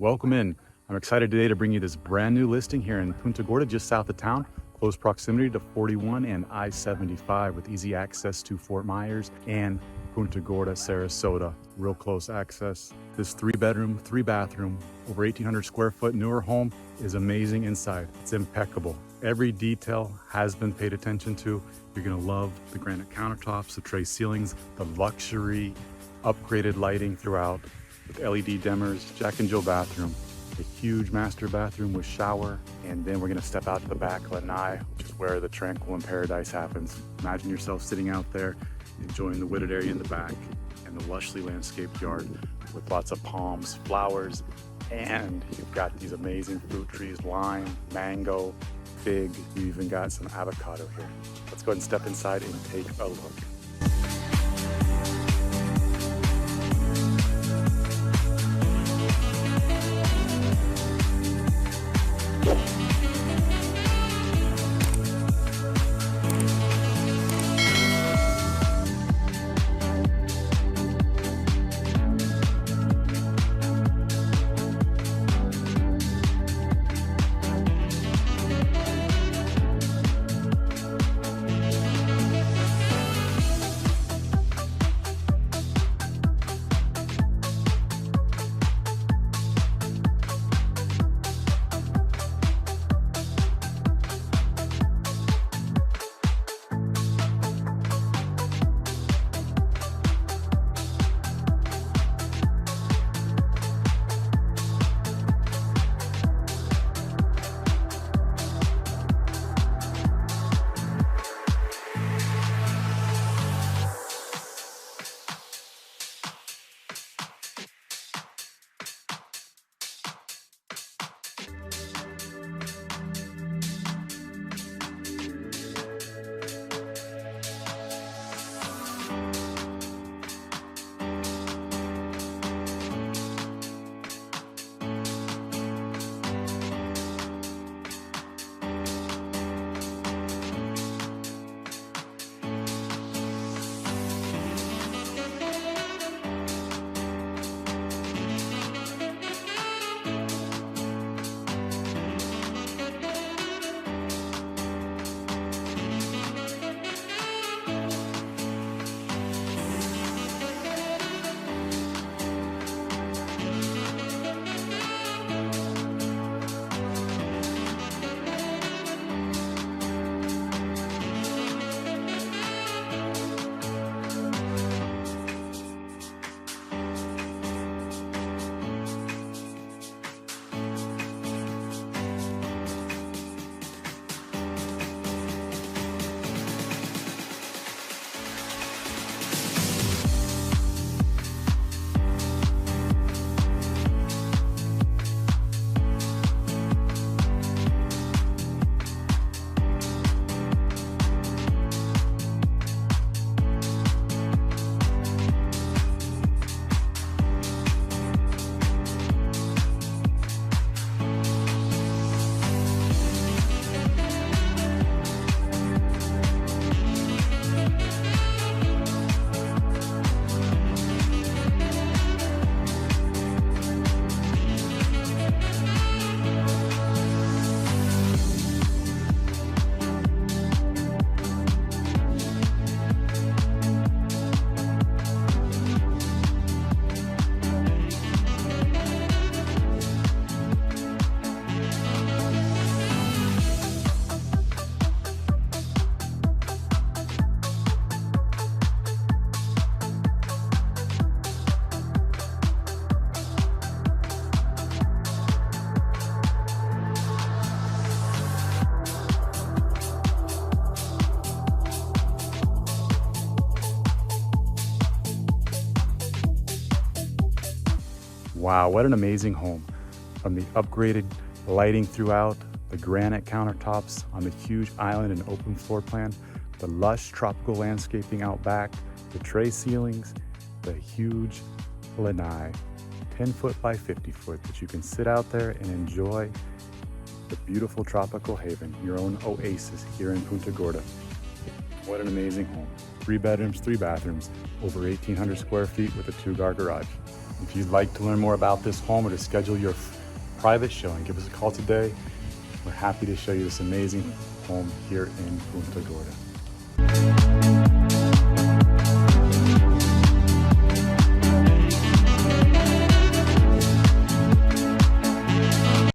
Welcome in. I'm excited today to bring you this brand new listing here in Punta Gorda, just south of town, close proximity to 41 and I-75 with easy access to Fort Myers and Punta Gorda, Sarasota, real close access. This 3-bedroom, 3-bathroom, over 1,800 square foot newer home is amazing inside. It's impeccable. Every detail has been paid attention to. You're gonna love the granite countertops, the tray ceilings, the luxury upgraded lighting throughout with LED dimmers, Jack and Jill bathroom, a huge master bathroom with shower, and then we're gonna step out to the back, 𝗀𝗍𝗃, which is where the tranquil in paradise happens. Imagine yourself sitting out there, enjoying the wooded area in the back and the lushly landscaped yard with lots of palms, flowers, and you've got these amazing fruit trees, lime, mango, fig. You even got some avocado here. Let's go ahead and step inside and take a look. Wow, what an amazing home. From the upgraded lighting throughout, the granite countertops on the huge island and open floor plan, the lush tropical landscaping out back, the tray ceilings, the huge lanai, 10 foot by 50 foot that you can sit out there and enjoy the beautiful tropical haven, your own oasis here in Punta Gorda. What an amazing home. 3 bedrooms, 3 bathrooms, over 1,800 square feet with a 2-car garage. If you'd like to learn more about this home or to schedule your private showing, give us a call today. We're happy to show you this amazing home here in Punta Gorda.